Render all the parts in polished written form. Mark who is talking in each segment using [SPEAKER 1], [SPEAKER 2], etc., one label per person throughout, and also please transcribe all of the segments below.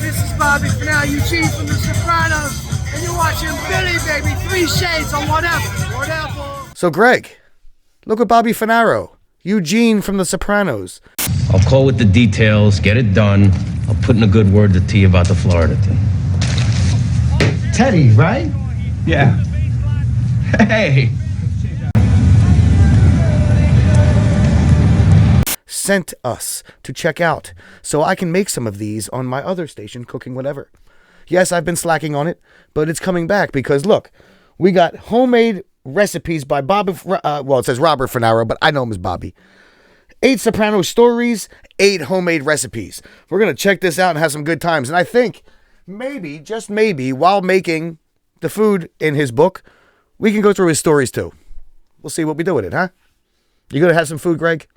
[SPEAKER 1] this is Bobby Finale, Eugene from The Sopranos, and you're watching Billy, baby, 3 Shades on whatever.
[SPEAKER 2] So, Greg, look what Bobby Finaro, Eugene from The Sopranos.
[SPEAKER 3] I'll call with the details, get it done. I'll put in a good word to T about the Florida thing.
[SPEAKER 4] Teddy, right?
[SPEAKER 3] Yeah. Hey!
[SPEAKER 2] Sent us to check out so I can make some of these on my other station, Cooking Whatever. Yes, I've been slacking on it, but it's coming back because, look, we got homemade recipes by Bobby, well, it says Robert Finaro, but I know him as Bobby. 8 Soprano stories, 8 homemade recipes. We're going to check this out and have some good times. And I think maybe, just maybe, while making the food in his book, we can go through his stories too. We'll see what we do with it, huh? You going to have some food, Greg?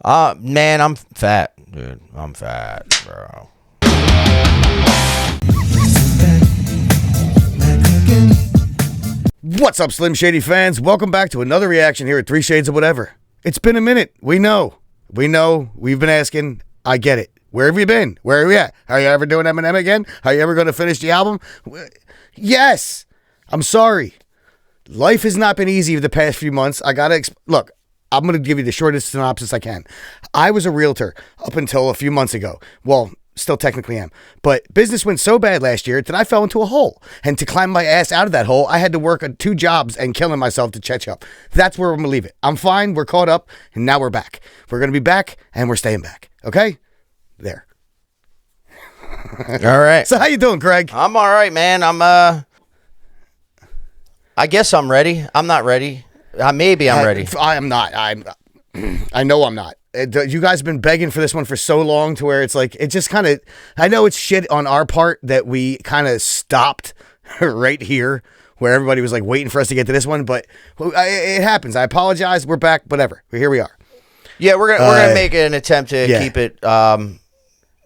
[SPEAKER 5] Man, I'm fat, dude. I'm fat, bro.
[SPEAKER 2] What's up, Slim Shady fans? Welcome back to another reaction here at 3 Shades of Whatever. It's been a minute. We know. We've been asking. I get it. Where have you been? Where are we at? Are you ever doing Eminem again? Are you ever going to finish the album? Yes. I'm sorry. Life has not been easy the past few months. I got to... Look, I'm going to give you the shortest synopsis I can. I was a realtor up until a few months ago. Well, still technically am. But business went so bad last year that I fell into a hole. And to climb my ass out of that hole, I had to work 2 jobs and killing myself to catch up. That's where I'm going to leave it. I'm fine. We're caught up. And now we're back. We're going to be back and we're staying back. Okay? There.
[SPEAKER 5] All right.
[SPEAKER 2] So how you doing, Greg?
[SPEAKER 5] I'm all right, man. I guess I'm ready. I'm not ready. Maybe I'm ready.
[SPEAKER 2] I am not. I know I'm not. You guys have been begging for this one for so long to where it's like, it just kind of, I know it's shit on our part that we kind of stopped right here where everybody was like waiting for us to get to this one, but it happens. I apologize. We're back, whatever. Here we are.
[SPEAKER 5] Yeah, we're gonna make an attempt to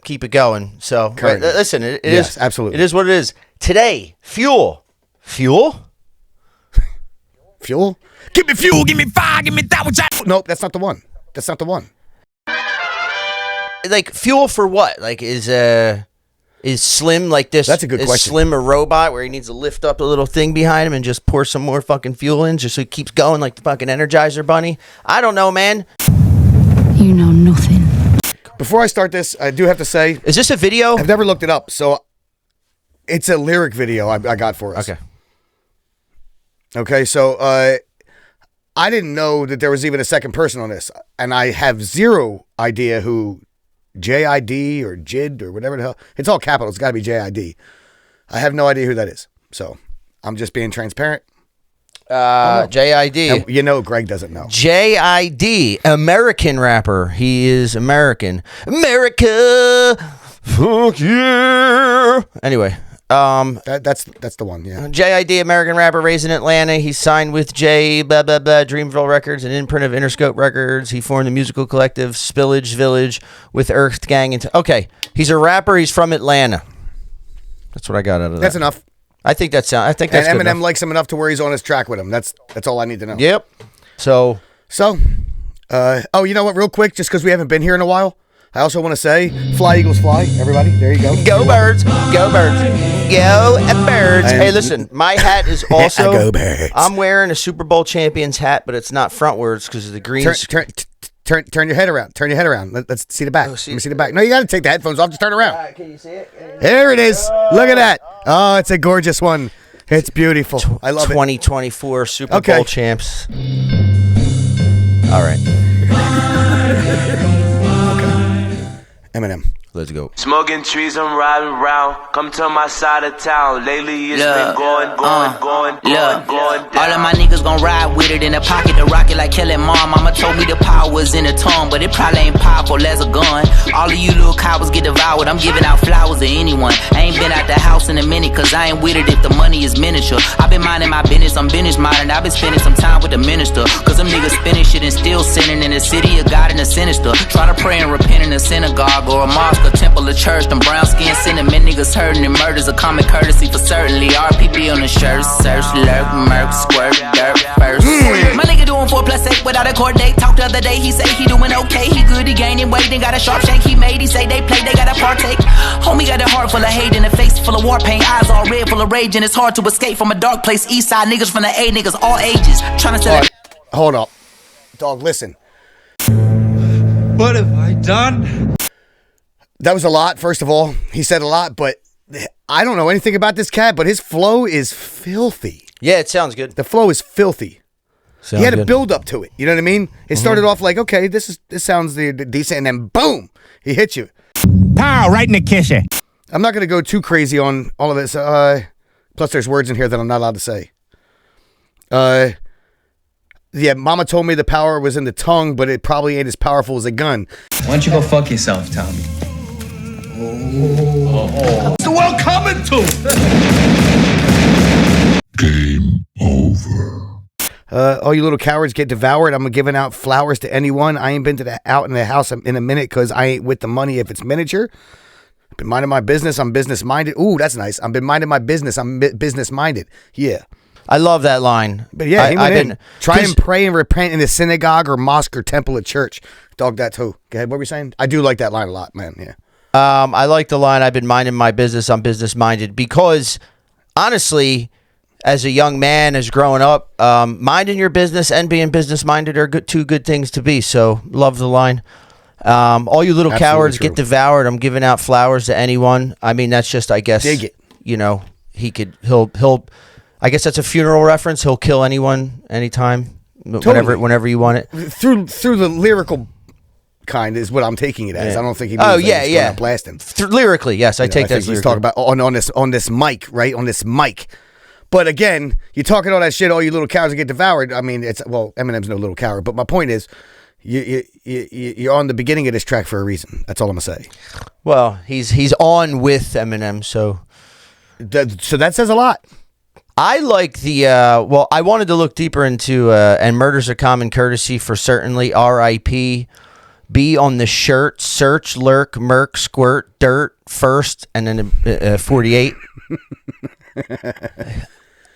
[SPEAKER 5] keep it going. So listen, it is
[SPEAKER 2] absolutely.
[SPEAKER 5] It is what it is. Today, fuel.
[SPEAKER 2] Give me fuel, give me fire, give me that which I... Nope, that's not the one. That's not the one.
[SPEAKER 5] Like, fuel for what? Like, is Slim like this?
[SPEAKER 2] That's a good question.
[SPEAKER 5] Is Slim a robot where he needs to lift up a little thing behind him and just pour some more fucking fuel in just so he keeps going like the fucking Energizer Bunny? I don't know, man.
[SPEAKER 6] You know nothing.
[SPEAKER 2] Before I start this, I do have to say...
[SPEAKER 5] Is this a video?
[SPEAKER 2] I've never looked it up, so... It's a lyric video I got for us. Okay, so... I didn't know that there was even a second person on this, and I have zero idea who JID or JID or whatever the hell. It's all capital. It's got to be JID. I have no idea who that is, so I'm just being transparent.
[SPEAKER 5] JID.
[SPEAKER 2] And you know, Greg doesn't know.
[SPEAKER 5] JID, American rapper. He is American. America, fuck yeah. Anyway.
[SPEAKER 2] That's the one, yeah.
[SPEAKER 5] JID, American rapper, raised in Atlanta. He signed with Dreamville Records, an imprint of Interscope Records. He formed the musical collective Spillage Village with Earth Gang. Okay, he's a rapper. He's from Atlanta. That's what I got out of that.
[SPEAKER 2] That's enough.
[SPEAKER 5] I think that's
[SPEAKER 2] and
[SPEAKER 5] good
[SPEAKER 2] Eminem
[SPEAKER 5] enough.
[SPEAKER 2] likes him enough to where he's on his track with him. That's all I need to know.
[SPEAKER 5] Yep. So,
[SPEAKER 2] oh, you know what? Real quick, just because we haven't been here in a while. I also want to say, fly, Eagles, fly. Everybody, there you go.
[SPEAKER 5] Go birds. Go birds. Go birds. Hey, listen, my hat is also...
[SPEAKER 2] Go birds.
[SPEAKER 5] I'm wearing a Super Bowl champions hat, but it's not frontwards because of the green...
[SPEAKER 2] Turn your head around. Turn your head around. Let's see the back. Let me see the back. No, you got to take the headphones off. Just turn around.
[SPEAKER 5] Can you see it?
[SPEAKER 2] There it is. Look at that. Oh, it's a gorgeous one. It's beautiful. I love
[SPEAKER 5] 2024 Super Bowl champs. All right. Eminem. Let's go.
[SPEAKER 7] Smoking trees, I'm riding around. Come to my side of town. Lately it's been going down.
[SPEAKER 8] All of my niggas gon' ride with it in the pocket to rock it like Kelly Mom. Mama told me the power was in the tongue, but it probably ain't powerful as a gun. All of you little cowards get devoured. I'm giving out flowers to anyone. I ain't been out the house in a minute, cause I ain't with it if the money is miniature. I've been minding my business, I'm business minding. I've been spending some time with the minister, cause them niggas spinning shit and still sinning in the city of God and the sinister. Try to pray and repent in a synagogue or a mosque, a temple, a church. Them brown skin sentiment niggas hurting and murders a common courtesy for certainly. RPP on the shirt, search, lurk, murk, squirt, dirt first. My nigga doing doing 4+8 without a court date. Talked the other day, he say he doing okay. He good, he gaining weight, and got a sharp shank he made. He say they play, they gotta partake. Homie got a heart full of hate and a face full of war paint. Eyes all red, full of rage, and it's hard to escape from a dark place. East side niggas from the A, niggas all ages. Trying to sell it.
[SPEAKER 2] Hold up. Dog, listen.
[SPEAKER 4] What have I done?
[SPEAKER 2] That was a lot, first of all. He said a lot, but I don't know anything about this cat, but his flow is filthy.
[SPEAKER 5] Yeah, it sounds good.
[SPEAKER 2] The flow is filthy.
[SPEAKER 5] Sounds
[SPEAKER 2] he had a
[SPEAKER 5] good.
[SPEAKER 2] build up to it. You know what I mean? It started off like, okay, this sounds decent, and then boom, he hits you.
[SPEAKER 9] Pow, right in the kisser.
[SPEAKER 2] I'm not going to go too crazy on all of this. Plus, there's words in here that I'm not allowed to say. Yeah, mama told me the power was in the tongue, but it probably ain't as powerful as a gun.
[SPEAKER 4] Why don't you go fuck yourself, Tommy?
[SPEAKER 9] What's the world coming to?
[SPEAKER 10] Game over.
[SPEAKER 2] All you little cowards get devoured. I'm giving out flowers to anyone. I ain't been out in the house in a minute because I ain't with the money if it's miniature. I've been minding my business. I'm business minded. Ooh, that's nice. I've been minding my business. I'm business minded. Yeah.
[SPEAKER 5] I love that line.
[SPEAKER 2] But yeah, he went in. Try and pray and repent in a synagogue or mosque or temple or church. Dog, that too. Go ahead. What were you saying? I do like that line a lot, man. Yeah.
[SPEAKER 5] I like the line, I've been minding my business, I'm business minded, because honestly, as a young man, as growing up, minding your business and being business minded are two good things to be. So love the line. All you little cowards get devoured. I'm giving out flowers to anyone. I mean, that's just, I guess,
[SPEAKER 2] dig it.
[SPEAKER 5] You know, he'll, I guess that's a funeral reference. He'll kill anyone, anytime,
[SPEAKER 2] Totally.
[SPEAKER 5] whenever you want it.
[SPEAKER 2] Through the lyrical kind is what I'm taking it as.
[SPEAKER 5] Yeah.
[SPEAKER 2] I don't think he means he's going out blasting.
[SPEAKER 5] Lyrically, yes, I take that.
[SPEAKER 2] He's talking about on this mic, right? On this mic. But again, you're talking all that shit, all you little cowards get devoured. I mean, Eminem's no little coward. But my point is, you're on the beginning of this track for a reason. That's all I'm gonna say.
[SPEAKER 5] Well, he's on with Eminem, so
[SPEAKER 2] that says a lot.
[SPEAKER 5] I like the I wanted to look deeper into and murder's a common courtesy for certainly. R.I.P. Be on the shirt, search, lurk, murk, squirt, dirt, first, and then 48.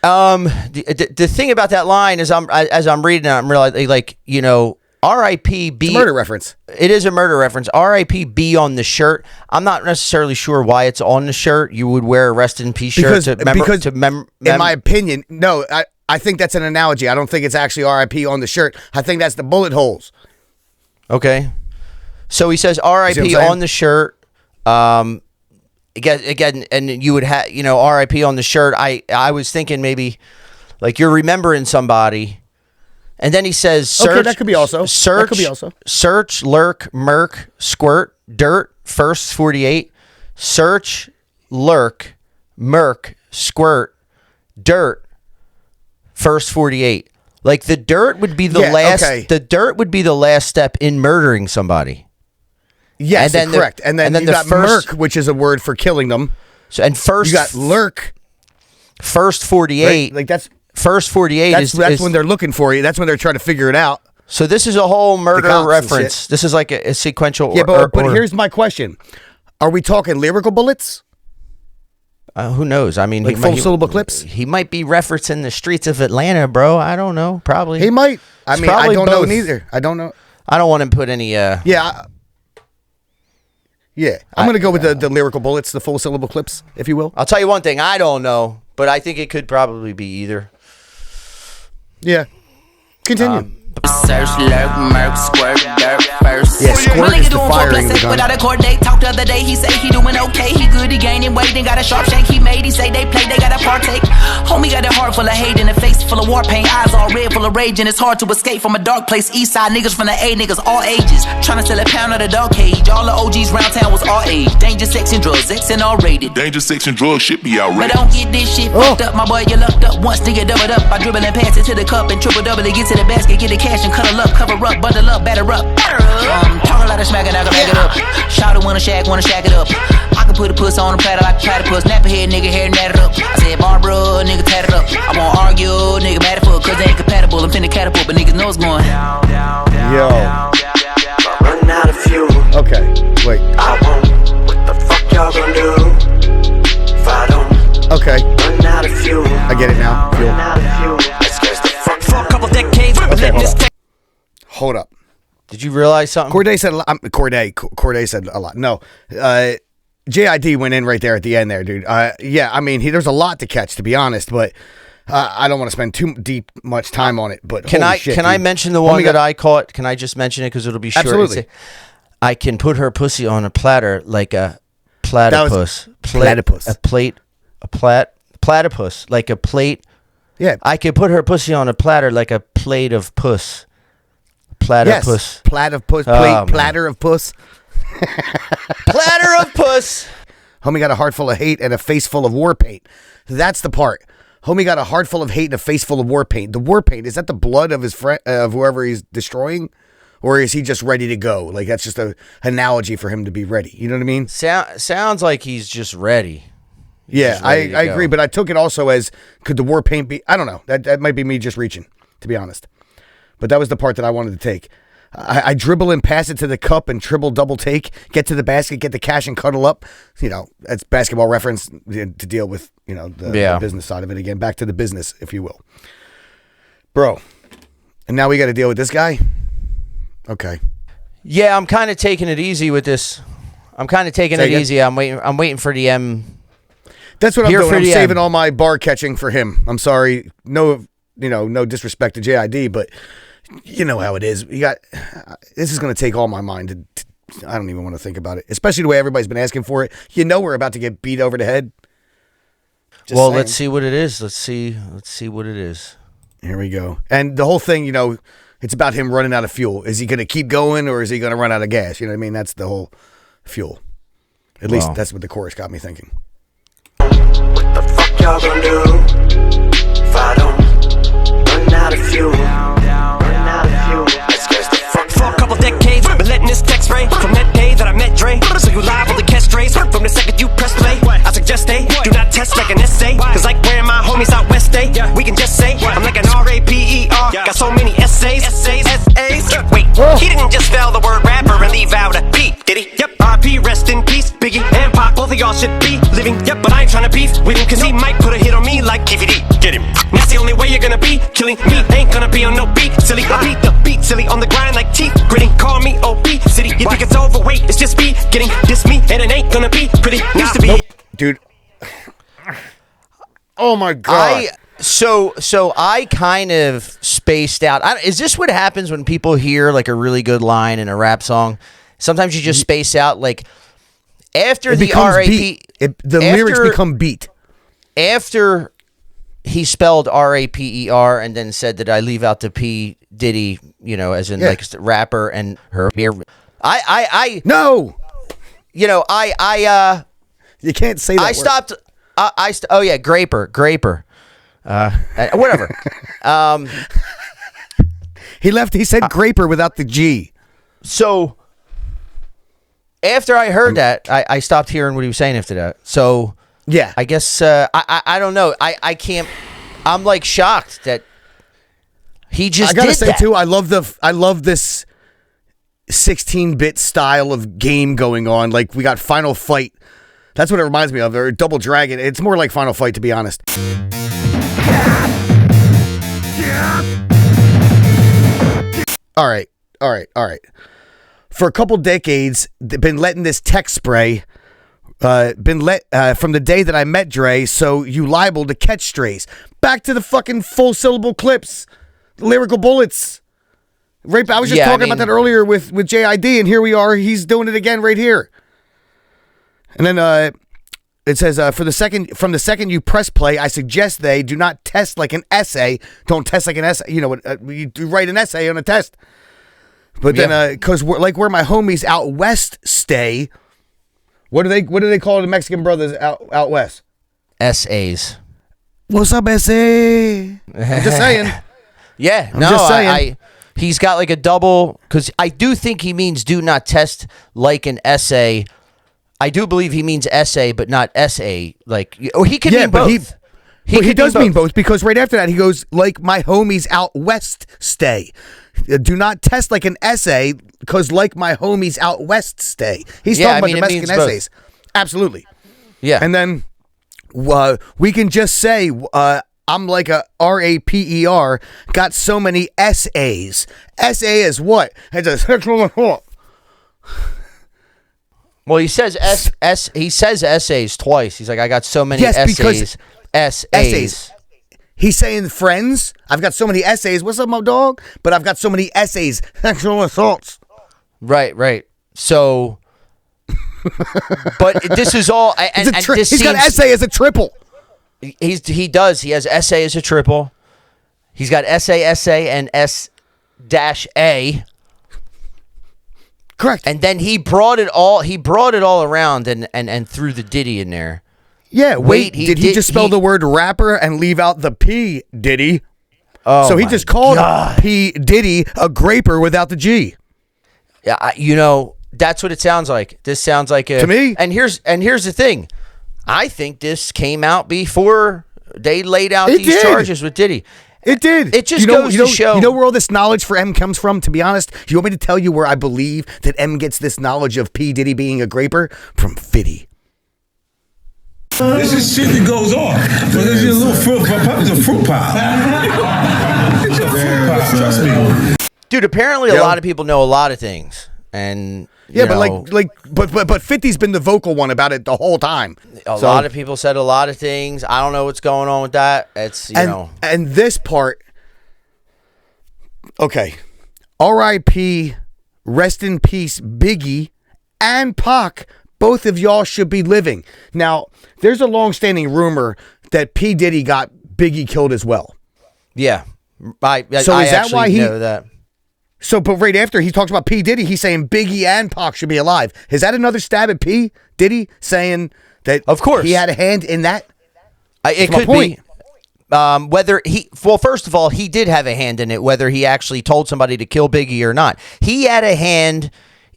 [SPEAKER 5] The thing about that line is, as I'm reading it, I'm realizing, like, you know, R.I.P. Be.
[SPEAKER 2] It's a murder reference.
[SPEAKER 5] It is a murder reference. R.I.P. Be on the shirt. I'm not necessarily sure why it's on the shirt. You would wear a rest in peace shirt
[SPEAKER 2] because in my opinion, no, I think that's an analogy. I don't think it's actually R.I.P. on the shirt. I think that's the bullet holes.
[SPEAKER 5] Okay. So he says R.I.P. on the shirt. Again, and you would have, you know, R.I.P. on the shirt. I was thinking maybe like you're remembering somebody, and then he says search.
[SPEAKER 2] Okay, that could be also.
[SPEAKER 5] Search.
[SPEAKER 2] That could be also.
[SPEAKER 5] Search, lurk, murk, squirt, dirt. First 48. Search, lurk, murk, squirt, dirt. First 48. Like the dirt would be the last. Okay. The dirt would be the last step in murdering somebody.
[SPEAKER 2] Yes, and then correct. And then you got murk, which is a word for killing them.
[SPEAKER 5] So and first
[SPEAKER 2] you got lurk.
[SPEAKER 5] First 48.
[SPEAKER 2] Right? Like that's
[SPEAKER 5] first 48
[SPEAKER 2] that's when they're looking for you. That's when they're trying to figure it out.
[SPEAKER 5] So this is a whole murder reference. This is like a sequential.
[SPEAKER 2] Yeah, but here's my question: are we talking lyrical bullets?
[SPEAKER 5] Who knows? I mean,
[SPEAKER 2] like full syllable clips.
[SPEAKER 5] He might be referencing the streets of Atlanta, bro. I don't know. Probably
[SPEAKER 2] he might. I mean, I don't know neither. I don't know.
[SPEAKER 5] I don't want to put any.
[SPEAKER 2] Yeah, I'm going to go with the lyrical bullets, the full syllable clips, if you will.
[SPEAKER 5] I'll tell you one thing. I don't know, but I think it could probably be either.
[SPEAKER 2] Yeah. Continue.
[SPEAKER 8] Search, lurk, murk, squirt, dirt, first.
[SPEAKER 2] Yeah, squirt is the firing the gun.
[SPEAKER 8] Without a court date, talked the other day, he say he doing okay. He good, he gaining weight, and got a sharp shank he made. He say they play, they gotta partake. Homie got a heart full of hate and a face full of war paint. Eyes all red, full of rage, and it's hard to escape from a dark place. East side niggas from the A, niggas all ages. Tryna sell a pound of the dog cage. All the OGs round town was all age. Danger, sex, and drugs, X and all rated.
[SPEAKER 10] Danger, sex, and drugs shit be outrageous.
[SPEAKER 8] But don't get this shit fucked up, my boy, you lucked up. Once nigga doubled up, I dribble and pass it to the cup and triple double it, get to the basket, get the cash and cuddle up. Cover up, bundle up, batter up. Talk a lot of smack and I can back it up. Shout it wanna shack it up. I can put a puss on a platter like a platypus. Nap a head, nigga, hair nat it up. I said Barbara, nigga, tat it up. I won't argue, nigga, mad at fuck, cause they ain't compatible. I'm finna catapult, but niggas know it's going.
[SPEAKER 2] Yo.
[SPEAKER 7] Run out of fuel.
[SPEAKER 2] Okay, wait.
[SPEAKER 7] I won't. What the fuck y'all gonna do if I don't?
[SPEAKER 2] Okay.
[SPEAKER 7] Run out of fuel.
[SPEAKER 2] I get it now. Fuel.
[SPEAKER 7] Run out of fuel. Let's get the fuck.
[SPEAKER 8] For a couple decades,
[SPEAKER 2] okay, hold on. hold up.
[SPEAKER 5] Did you realize something?
[SPEAKER 2] Corday said a lot. Corday said a lot. No, JID went in right there at the end there, dude. Yeah, I mean, there's a lot to catch, to be honest, but I don't want to spend too much time on it. But
[SPEAKER 5] can I mention the one that I caught? Can I just mention it because it'll be short?
[SPEAKER 2] Absolutely.
[SPEAKER 5] I can put her pussy on a platter like a platypus.
[SPEAKER 2] Platypus.
[SPEAKER 5] Platypus, like a plate.
[SPEAKER 2] Yeah.
[SPEAKER 5] I could put her pussy on a platter like a plate of puss. Platypus.
[SPEAKER 2] Yes. Platter of puss. Platter of puss.
[SPEAKER 5] Platter of puss.
[SPEAKER 2] Homie got a heart full of hate and a face full of war paint. That's the part. Homie got a heart full of hate and a face full of war paint. The war paint, is that the blood of his friend, of whoever he's destroying? Or is he just ready to go? Like, that's just an analogy for him to be ready. You know what I mean?
[SPEAKER 5] Sounds like he's just ready.
[SPEAKER 2] I agree, but I took it also as, could the war paint be, I don't know. That might be me just reaching, to be honest. But that was the part that I wanted to take. I dribble and pass it to the cup and triple double take, get to the basket, get the cash and cuddle up. You know, that's basketball reference to deal with, you know, the business side of it again. Back to the business, if you will. Bro, and now we got to deal with this guy? Okay.
[SPEAKER 5] Yeah, I'm kind of taking it easy with this. I'm waiting for the M.
[SPEAKER 2] That's what I'm doing. I'm saving all my bar catching for him. I'm sorry. No disrespect to JID, but you know how it is. This is going to take all my mind. I don't even want to think about it, especially the way everybody's been asking for it. You know we're about to get beat over the head. Saying.
[SPEAKER 5] Let's see what it is. Let's see what it is.
[SPEAKER 2] Here we go. And the whole thing, you know, it's about him running out of fuel. Is he going to keep going or is he going to run out of gas? You know what I mean? That's the whole fuel. At least that's what the chorus got me thinking.
[SPEAKER 7] What the fuck y'all gonna do if I don't run out of fuel?
[SPEAKER 11] For a couple decades, been letting this text ray from that day that I met Dre. So you liable to catch strays from the second you press play. I suggest they do not test like an essay. Cause like where my homies out west day, we can just say I'm like an RAPER. Got so many essays. Wait, he didn't just spell the word rapper and leave out a P, did he? Yep, RP, rest in peace, Biggie and Pac, both of y'all should be living. Yep, but I ain't trying to beef with him cause he might put a hit on me like KVD. Get him. That's the only way you're gonna be killing me. Ain't gonna be on no beat, silly. I beat the beat, silly, on the grind like teeth gritting. Call me OP City. You think it's overweight? It's just me getting this me, and it ain't gonna be pretty. Used to be,
[SPEAKER 2] dude. Oh my god.
[SPEAKER 5] So I kind of spaced out. Is this what happens when people hear like a really good line in a rap song? Sometimes you just space out, like after the RAP.
[SPEAKER 2] The lyrics become beat.
[SPEAKER 5] After he spelled RAPER and then said that I leave out the P Diddy, you know, as in like rapper and her. I
[SPEAKER 2] no.
[SPEAKER 5] You know,
[SPEAKER 2] you can't say that.
[SPEAKER 5] I stopped. Oh yeah, Graper. Whatever.
[SPEAKER 2] He said Graper without the G.
[SPEAKER 5] So after I heard that, I stopped hearing what he was saying after that. So
[SPEAKER 2] yeah,
[SPEAKER 5] I guess I don't know. I can't. I'm like shocked that he just.
[SPEAKER 2] I gotta
[SPEAKER 5] did
[SPEAKER 2] say
[SPEAKER 5] that.
[SPEAKER 2] too, I love this 16-bit style of game going on. Like we got Final Fight. That's what it reminds me of. Or Double Dragon. It's more like Final Fight, to be honest. All right. For a couple decades, they've been letting this text spray. From the day that I met Dre, so you liable to catch strays. Back to the fucking full syllable clips, lyrical bullets. Right, I was just talking about that earlier with JID, and here we are. He's doing it again right here. And then it says, from the second you press play, I suggest they do not test like an essay. Don't test like an essay. You know, you write an essay on a test. But then, because like where my homies out west stay. What do they call the Mexican brothers out west?
[SPEAKER 5] SAs.
[SPEAKER 2] What's up, SA? I'm just saying.
[SPEAKER 5] Yeah, he's got like a double, because I do think he means do not test like an essay. I do believe he means essay, but not essay. Like, or he could mean both.
[SPEAKER 2] He does mean both, because right after that he goes, like my homies out west stay. Do not test like an essay, because like my homies out west stay. He's talking about the Mexican essays. Absolutely.
[SPEAKER 5] Yeah.
[SPEAKER 2] And then we can just say, I'm like a RAPER, got so many SAs. SA is what? It's a sexual assault.
[SPEAKER 5] Well, he says he says essays twice. He's like, I got so many
[SPEAKER 2] because
[SPEAKER 5] essays.
[SPEAKER 2] He's saying friends. I've got so many essays. What's up, my dog? But I've got so many essays. Sexual assaults.
[SPEAKER 5] Right. So, but this is all.
[SPEAKER 2] He's got essay as a triple.
[SPEAKER 5] He does. He has essay as a triple. He's got essay, and S-A.
[SPEAKER 2] Correct.
[SPEAKER 5] And then he brought it all around and threw the Diddy in there.
[SPEAKER 2] Yeah, wait, did he just spell the word rapper and leave out the P Diddy?
[SPEAKER 5] Oh,
[SPEAKER 2] so he just called P Diddy a graper without the G.
[SPEAKER 5] Yeah, that's what it sounds like. This sounds like
[SPEAKER 2] to me.
[SPEAKER 5] And here's the thing. I think this came out before they laid out these charges with Diddy.
[SPEAKER 2] It did.
[SPEAKER 5] It just goes to show.
[SPEAKER 2] You know where all this knowledge for M comes from, to be honest? You want me to tell you where I believe that M gets this knowledge of P Diddy being a graper? From Fitty.
[SPEAKER 9] This is shit that goes on. But this is a little fruit pie. It's a fruit pie. It's a fruit pie. Trust me.
[SPEAKER 5] Dude, apparently a lot of people know a lot of things. And
[SPEAKER 2] yeah, but 50's been the vocal one about it the whole time.
[SPEAKER 5] A lot of people said a lot of things. I don't know what's going on with that. It's
[SPEAKER 2] and this part. Okay, R.I.P. Rest in peace, Biggie and Pac. Both of y'all should be living. Now, there's a long-standing rumor that P Diddy got Biggie killed as well.
[SPEAKER 5] Yeah,
[SPEAKER 2] I that why he
[SPEAKER 5] know that?
[SPEAKER 2] So, but right after he talks about P Diddy, he's saying Biggie and Pac should be alive. Is that another stab at P Diddy saying that?
[SPEAKER 5] Of course,
[SPEAKER 2] he had a hand in that.
[SPEAKER 5] It could be. Whether first of all, he did have a hand in it. Whether he actually told somebody to kill Biggie or not, he had a hand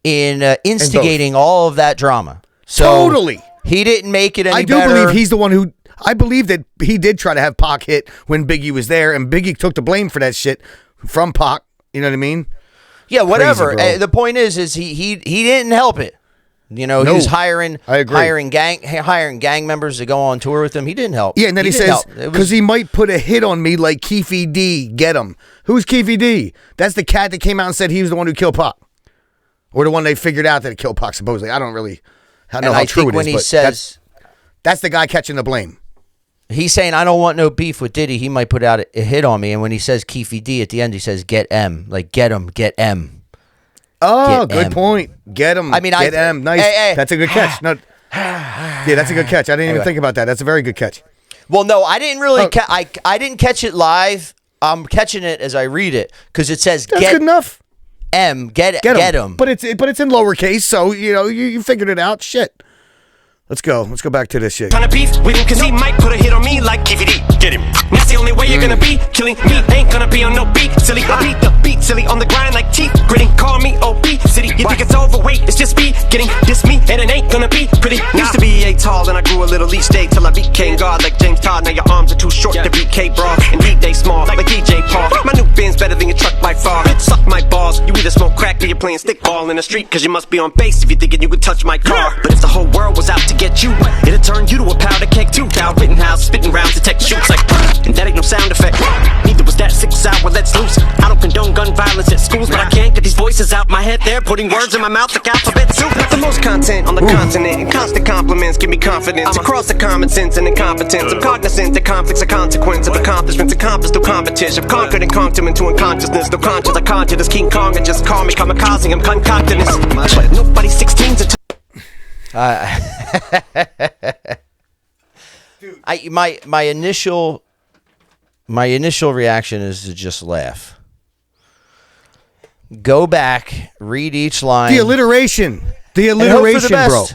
[SPEAKER 5] in instigating all of that drama. So
[SPEAKER 2] totally,
[SPEAKER 5] he didn't make it any better.
[SPEAKER 2] I do believe he's the one who. I believe that he did try to have Pac hit when Biggie was there, and Biggie took the blame for that shit from Pac. You know what I mean?
[SPEAKER 5] Yeah, whatever. The point is he didn't help it. He was hiring gang members to go on tour with him. He didn't help.
[SPEAKER 2] Yeah, and then he says because he might put a hit on me like Keefy D. Get him. Who's Keefy D? That's the cat that came out and said he was the one who killed Pac, or the one they figured out that it killed Pac. Supposedly, I don't know how true it is.
[SPEAKER 5] He says
[SPEAKER 2] that's the guy catching the blame.
[SPEAKER 5] He's saying, I don't want no beef with Diddy. He might put out a hit on me. And when he says Keefy D at the end, he says, get M. Like, get him, get M.
[SPEAKER 2] Oh, good point. Get him, get M. Nice.
[SPEAKER 5] Hey.
[SPEAKER 2] That's a good catch. No, yeah, that's a good catch. I didn't even think about that. That's a very good catch.
[SPEAKER 5] Well, no, I didn't really I didn't catch it live. I'm catching it as I read it because it says,
[SPEAKER 2] that's good enough.
[SPEAKER 5] M, get him.
[SPEAKER 2] But it's in lowercase, so, you figured it out. Shit. Let's go back to this shit.
[SPEAKER 11] Trying to beef with him cause he might put a hit on me like KVD. Get him. That's the only way you're gonna be. Killing me ain't gonna be on no beat. Silly, I beat the beat, silly on the grind like teeth. Gritting, call me OP. City, you think it's overweight, it's just me. Getting this me, and it ain't gonna be pretty. Used to be 8 tall, and I grew a little each day till I became God like James Todd. Now your arms are too short to beat K-Bra. And they small like DJ Paul. My new Benz better than your truck by far. Suck my balls. You either smoke crack or you're playing stickball in the street. Cause you must be on base if you're thinking you could touch my car. But if the whole world was out to get you, it'll turn you to a powder keg too. Down Rittenhouse, spitting rounds to tech shoots like, and that ain't no sound effect. Neither was that 6 hour let's loose. I don't condone gun violence at schools, but I can't get these voices out my head. They're putting words in my mouth like alphabet soup. The most content on the continent, and constant compliments give me confidence. Across the common sense and incompetence, I'm cognizant that conflicts are consequence of accomplishments accomplished through competition. I've conquered and conked him into unconsciousness. No conscious, I conjured this King Kong and just call me kamikaze. I'm concocting this. But nobody's 16's until
[SPEAKER 5] my initial reaction is to just laugh. Go back, read each line.
[SPEAKER 2] The alliteration, bro.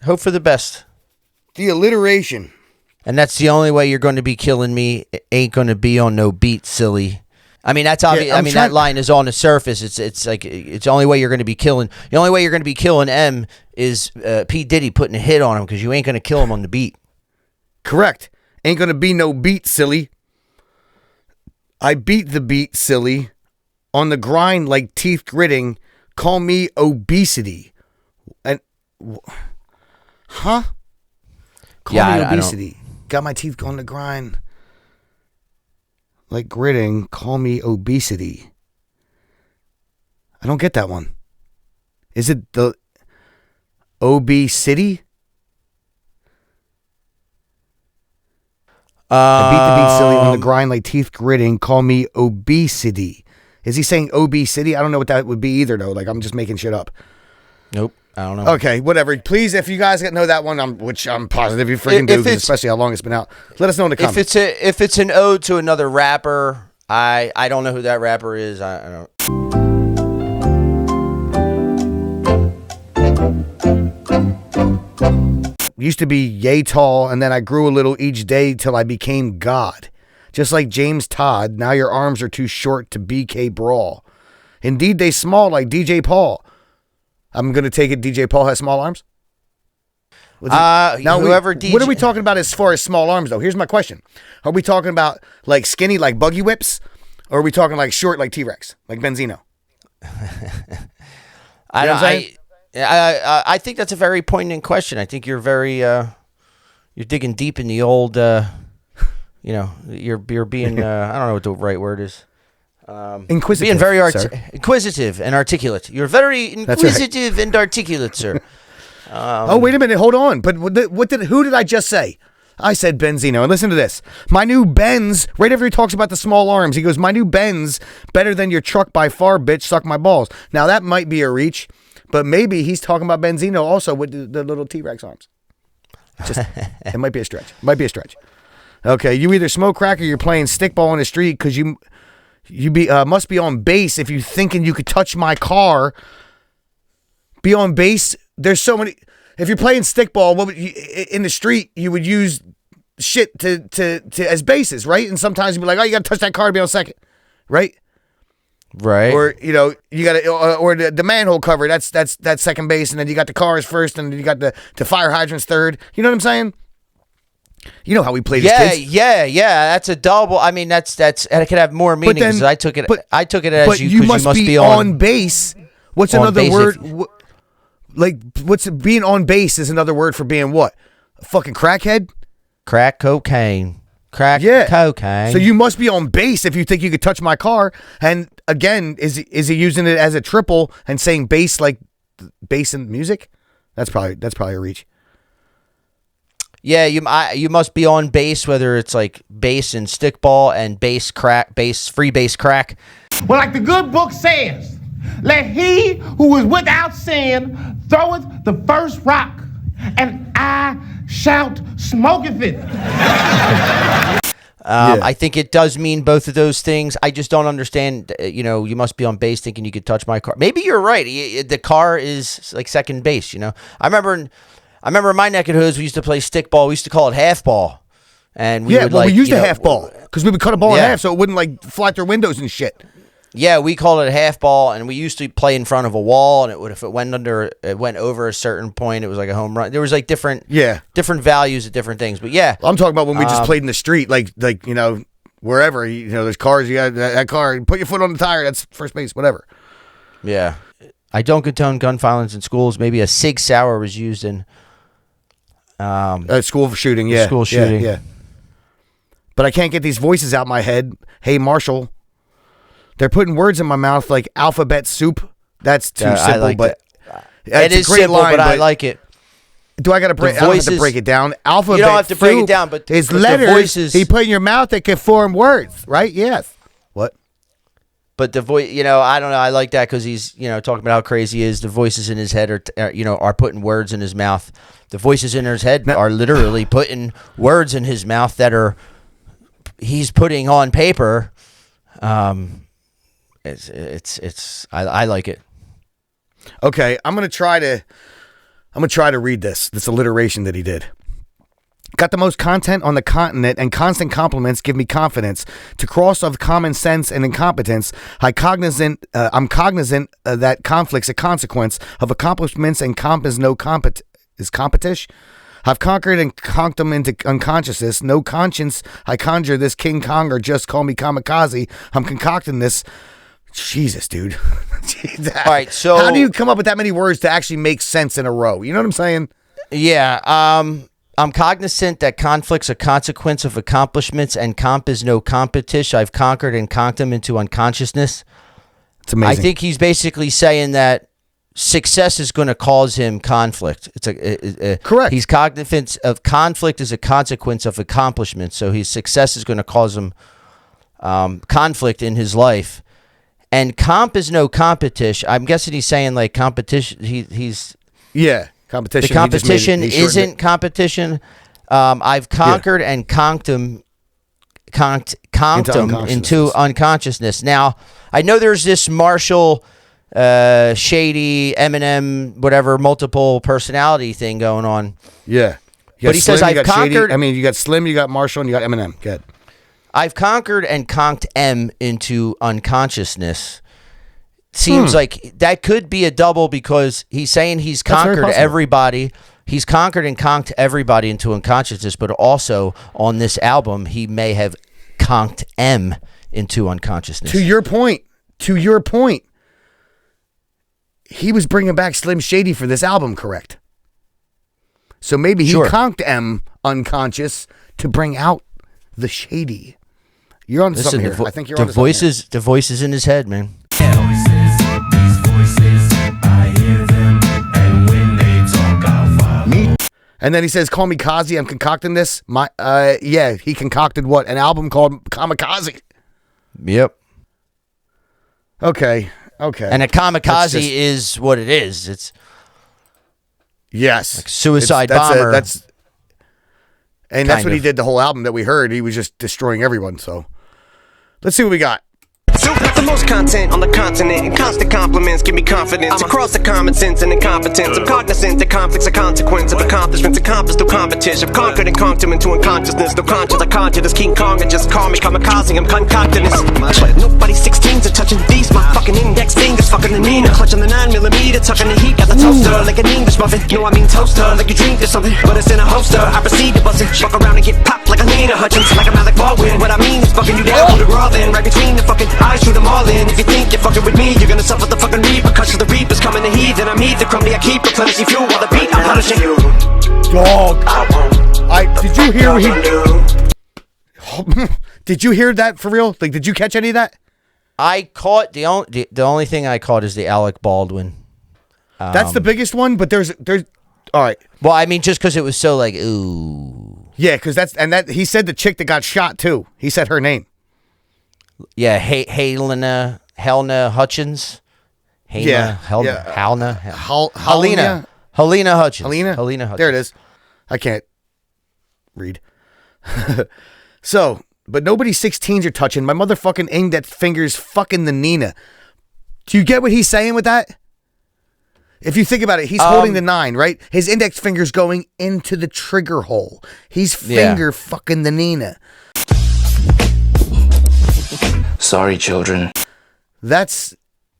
[SPEAKER 5] Hope for the best.
[SPEAKER 2] The alliteration.
[SPEAKER 5] And that's the only way you're going to be killing me. It ain't going to be on no beat, silly. I mean, that's obvious. I mean, that line is on the surface. It's like it's the only way you're going to be killing. The only way you're going to be killing M is P Diddy putting a hit on him because you ain't going to kill him on the beat.
[SPEAKER 2] Correct. Ain't going to be no beat, silly. I beat the beat, silly. On the grind like teeth gritting. Call me obesity. And Call me obesity. Got my teeth on the grind. like gritting, call me obesity. I don't get that one. Is it the obesity? I beat the beat silly on the grind like teeth gritting, call me obesity. Is he saying obesity? I don't know what that would be either, though. Like, I'm just making shit up.
[SPEAKER 5] Nope. I don't know.
[SPEAKER 2] Okay, whatever. Please, if you guys know that one, which I'm positive you freaking do, especially how long it's been out, let us know in the comments.
[SPEAKER 5] If it's an ode to another rapper, I don't know who that rapper is. I don't.
[SPEAKER 2] Used to be yay tall, and then I grew a little each day till I became God. Just like James Todd, now your arms are too short to BK Brawl. Indeed, they small like DJ Paul. I'm going to take it DJ Paul has small arms? Now,
[SPEAKER 5] whoever DJ...
[SPEAKER 2] What are we talking about as far as small arms, though? Here's my question. Are we talking about like skinny like Buggy Whips? Or are we talking like short like T-Rex? Like Benzino?
[SPEAKER 5] I think that's a very poignant question. I think you're very you're digging deep in the old you're being I don't know what the right word is.
[SPEAKER 2] Inquisitive.
[SPEAKER 5] Being very inquisitive and articulate. You're very inquisitive and articulate, sir.
[SPEAKER 2] Oh, wait a minute, hold on. But who did I just say? I said Benzino. And listen to this. My new Benz, right after he talks about the small arms, he goes, my new Benz, better than your truck by far, bitch, suck my balls. Now, that might be a reach, but maybe he's talking about Benzino also with the little T-Rex arms. It might be a stretch. Okay, you either smoke crack or you're playing stickball on the street because you must be on base if you thinking you could touch my car. Be on base. There's so many. If you're playing stickball, in the street, you would use shit to as bases, right? And sometimes you'd be like, oh, you got to touch that car to be on second, right?
[SPEAKER 5] Right.
[SPEAKER 2] Or, you got to, or the manhole cover, that's second base, and then you got the cars first, and then you got the fire hydrants third. You know what I'm saying? You know how we played as kids.
[SPEAKER 5] Yeah. That's a double. I mean, that's and it could have more meaning because I took it as you must be
[SPEAKER 2] on base. What's another word? What's being on base is another word for being what? A fucking crackhead?
[SPEAKER 5] Crack cocaine. Cocaine.
[SPEAKER 2] So you must be on base if you think you could touch my car. And again, is he using it as a triple and saying bass like bass in music? That's probably a reach.
[SPEAKER 5] Yeah, you must be on base, whether it's like bass and stickball and free base crack.
[SPEAKER 12] Well, like the good book says, let he who is without sin throweth the first rock, and I shout smoketh it.
[SPEAKER 5] I think it does mean both of those things. I just don't understand, you must be on base thinking you could touch my car. Maybe you're right. The car is like second base, I remember in my neck of the hoods, we used to play stickball. We used to call it half ball. And we
[SPEAKER 2] used a half ball because we would cut a ball in half so it wouldn't like fly through windows and shit.
[SPEAKER 5] Yeah, we called it a half ball, and we used to play in front of a wall, and if it went over a certain point, it was like a home run. There was like different values of different things, but yeah.
[SPEAKER 2] I'm talking about when we just played in the street, like wherever, there's cars, you got that car, put your foot on the tire, that's first base, whatever.
[SPEAKER 5] Yeah. I don't condone gun violence in schools. Maybe a Sig Sauer was used in
[SPEAKER 2] school shooting, yeah.
[SPEAKER 5] School shooting.
[SPEAKER 2] Yeah. But I can't get these voices out my head. Hey, Marshall. They're putting words in my mouth like alphabet soup. That's too simple, but
[SPEAKER 5] it is simple, but I like it.
[SPEAKER 2] Do I got to break? I don't have to break it down. Alphabet.
[SPEAKER 5] You don't have to break it down, but
[SPEAKER 2] his letters. Voices, he put in your mouth that can form words, right? Yes. What?
[SPEAKER 5] But the voice, I don't know. I like that because he's, talking about how crazy he is. The voices in his head are putting words in his mouth. The voices in his head are literally putting words in his mouth that he's putting on paper. I like it.
[SPEAKER 2] Okay, I'm gonna try to read this alliteration that he did. Got the most content on the continent, and constant compliments give me confidence. To cross of common sense and incompetence, I'm cognizant that conflict's a consequence of accomplishments, and comp is no is competition. I've conquered and conked them into unconsciousness. No conscience, I conjure this King Kong, or just call me kamikaze. I'm concocting this. Jesus, dude.
[SPEAKER 5] All right, so
[SPEAKER 2] how do you come up with that many words to actually make sense in a row? You know what I'm saying?
[SPEAKER 5] Yeah. I'm cognizant that conflict's a consequence of accomplishments, and comp is no competition. I've conquered and conked him into unconsciousness.
[SPEAKER 2] It's amazing.
[SPEAKER 5] I think he's basically saying that success is going to cause him conflict.
[SPEAKER 2] Correct.
[SPEAKER 5] He's cognizant of conflict as a consequence of accomplishment, so his success is going to cause him conflict in his life. And comp is no competition. I'm guessing he's saying like competition. He's
[SPEAKER 2] competition.
[SPEAKER 5] The competition isn't competition. I've conquered and conked him into unconsciousness. Now, I know there's this Marshall, Shady, Eminem, whatever, multiple personality thing going on.
[SPEAKER 2] Yeah.
[SPEAKER 5] But he says, I've conquered.
[SPEAKER 2] You got Slim, you got Marshall, and you got Eminem. Good.
[SPEAKER 5] I've conquered and conked M into unconsciousness. Seems like that could be a double because he's saying he's conquered everybody. He's conquered and conked everybody into unconsciousness, but also on this album, he may have conked M into unconsciousness.
[SPEAKER 2] To your point, he was bringing back Slim Shady for this album, correct? So maybe he conked M unconscious to bring out the Shady. You're on something here. I think you're on something here.
[SPEAKER 5] The voices in his head, man.
[SPEAKER 2] And then he says, "Call me Kazi. I'm concocting this." He concocted what? An album called Kamikaze.
[SPEAKER 5] Yep.
[SPEAKER 2] Okay.
[SPEAKER 5] And a kamikaze is what it is. It's
[SPEAKER 2] like
[SPEAKER 5] suicide bomber.
[SPEAKER 2] That's what he did the whole album that we heard. He was just destroying everyone. So let's see what we got.
[SPEAKER 11] So the most content on the continent and constant compliments give me confidence across the common sense and incompetence. I'm cognizant that conflict's a consequence of accomplishments accomplished through competition. I've conquered and conked him into unconsciousness. No conscious, I conjure this King Kong and just call me kamikaze. I'm concocting this. But nobody's 16s are touching these. My fucking index fingers fucking the Nina. Clutching the 9mm, tucking the heat. Got the toaster like an English muffin. No, I mean toaster like you drink or something. But it's in a holster. I proceed to bust it. Fuck around and get popped like a Nina Hutchins. Like a Malik Baldwin. What I mean is fucking you down to the raw then. Right between the fucking I shoot them all in. If you think you're fucking with me, you're gonna suffer the fucking repercussions. The reapers coming to heed, then I meet the crummy. I keep replenishing fuel while the beat I'm punishing you.
[SPEAKER 2] Dog. Did you hear Did you hear that for real? Like, did you catch any of that?
[SPEAKER 5] I caught the only thing I caught is the Alec Baldwin.
[SPEAKER 2] That's the biggest one, but there's all right.
[SPEAKER 5] Well, I mean, just because it was so like ooh.
[SPEAKER 2] Yeah, because he said the chick that got shot too. He said her name.
[SPEAKER 5] Yeah, Helena Hutchins. Helena Hutchins. Helena Hutchins.
[SPEAKER 2] There it is. I can't read. So, but nobody's 16s are touching. My motherfucking index fingers fucking the Nina. Do you get what he's saying with that? If you think about it, he's holding the 9, right? His index finger's going into the trigger hole. He's finger fucking the Nina.
[SPEAKER 13] Sorry, children.
[SPEAKER 2] That's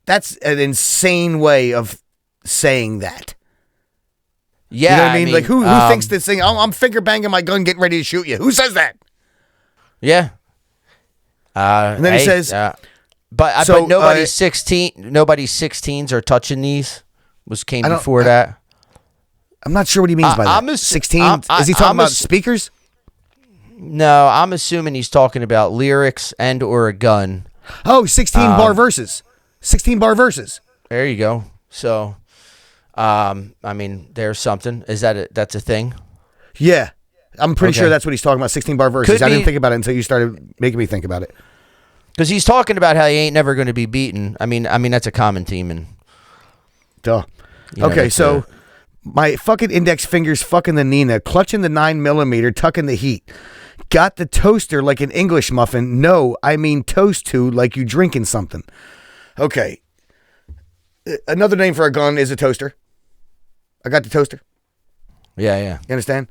[SPEAKER 2] an insane way of saying that.
[SPEAKER 5] Yeah,
[SPEAKER 2] you know what I mean? Like who thinks this thing? Oh, I'm finger banging my gun, getting ready to shoot you. Who says that?
[SPEAKER 5] Yeah.
[SPEAKER 2] And then he says,
[SPEAKER 5] but nobody's 16. Nobody's 16s are touching these. Came before that.
[SPEAKER 2] I'm not sure what he means by that. 16. Is he talking about speakers?
[SPEAKER 5] No, I'm assuming he's talking about lyrics and or a gun.
[SPEAKER 2] Oh, 16 bar verses. 16 bar verses.
[SPEAKER 5] There you go. So, I mean, there's something. Is that's a thing?
[SPEAKER 2] Yeah. I'm pretty sure that's what he's talking about, 16 bar verses. I didn't think about it until you started making me think about it.
[SPEAKER 5] Because he's talking about how he ain't never going to be beaten. I mean, that's a common theme. And
[SPEAKER 2] duh. Okay, so my fucking index fingers fucking the Nina, clutching the 9mm, tucking the heat. Got the toaster like an English muffin. No, I mean toast to like you drinking something. Okay. Another name for a gun is a toaster. I got the toaster.
[SPEAKER 5] Yeah.
[SPEAKER 2] You understand?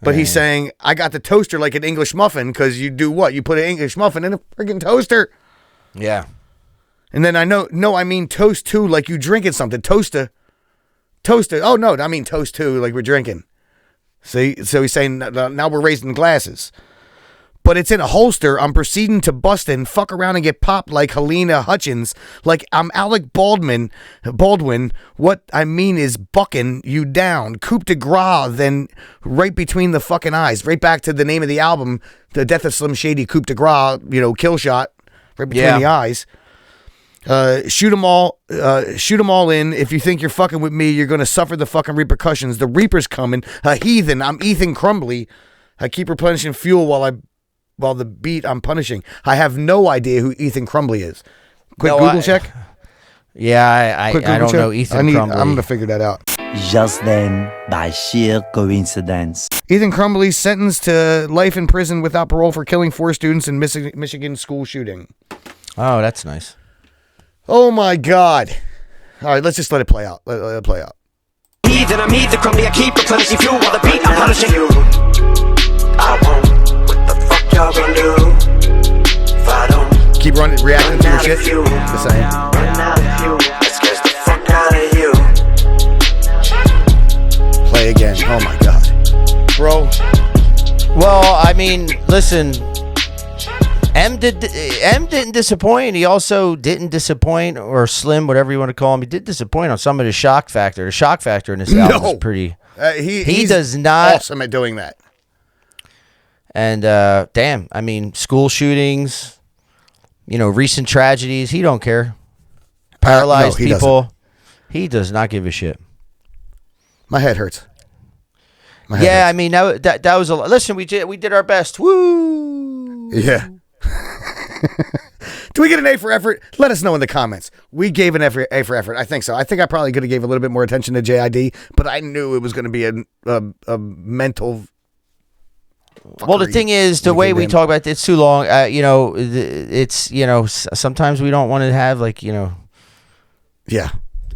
[SPEAKER 2] But he's saying, I got the toaster like an English muffin because you do what? You put an English muffin in a freaking toaster.
[SPEAKER 5] Yeah.
[SPEAKER 2] And then I mean toast to like you drinking something. Toaster. Oh, no, I mean toast to like we're drinking. See? So he's saying now we're raising glasses. but it's in a holster. I'm proceeding to bust in, fuck around and get popped like Helena Hutchins, like I'm Alec Baldwin. What I mean is bucking you down. 𝐑𝐂𝐂𝐓𝐈𝐎𝐍𝐒, then right between the fucking eyes. Right back to the name of the album, The Death of Slim Shady, 𝐑𝐂𝐂𝐓𝐿, kill shot, right between the eyes. Shoot them all in. If you think you're fucking with me, you're gonna suffer the fucking repercussions. The Reaper's coming. A heathen. I'm Ethan Crumbly. I keep replenishing fuel while the beat I'm punishing. I have no idea who Ethan Crumbly is. Quick Google check.
[SPEAKER 5] Yeah, I don't know Ethan Crumbly.
[SPEAKER 2] I'm gonna figure that out.
[SPEAKER 14] Just then, by sheer coincidence,
[SPEAKER 2] Ethan Crumbly sentenced to life in prison without parole for killing 4 students in Michigan school shooting.
[SPEAKER 5] Oh, that's nice.
[SPEAKER 2] Oh my God! All right, let's just let it play out. Let it play out.
[SPEAKER 11] Then I'm Ethan Crumbly. I keep replenishing fuel while the beat I'm punishing you.
[SPEAKER 7] I won't. What the fuck y'all gonna do if I don't?
[SPEAKER 2] Keep reacting to your shit. The same.
[SPEAKER 7] Run out of fuel. Let's get the fuck out of you.
[SPEAKER 2] Play again. Oh my God, bro.
[SPEAKER 5] Well, I mean, listen. M didn't disappoint. He also didn't disappoint, or Slim, whatever you want to call him. He did disappoint on some of the shock factor. The shock factor in this album is pretty. He does not
[SPEAKER 2] awesome at doing that.
[SPEAKER 5] And damn, I mean, school shootings, recent tragedies. He don't care. Paralyzed people. He does not give a shit.
[SPEAKER 2] My head hurts.
[SPEAKER 5] I mean that was a. Listen, we did our best. Woo.
[SPEAKER 2] Yeah. Do we get an A for effort? Let us know in the comments. We gave an A for effort. I think so. I think I probably could have gave a little bit more attention to JID, but I knew it was going to be a mental.
[SPEAKER 5] Well, the thing is, the way we talk about it's too long. It's sometimes we don't want to have a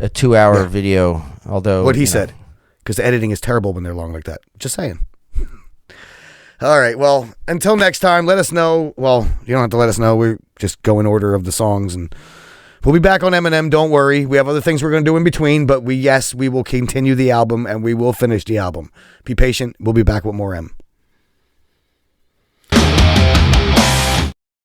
[SPEAKER 5] 2-hour video. Although
[SPEAKER 2] what he said, because the editing is terrible when they're long like that. Just saying. All right, well, until next time, let us know. Well, you don't have to let us know. We just go in order of the songs, and we'll be back on Eminem. Don't worry. We have other things we're going to do in between, but we will continue the album, and we will finish the album. Be patient. We'll be back with more M.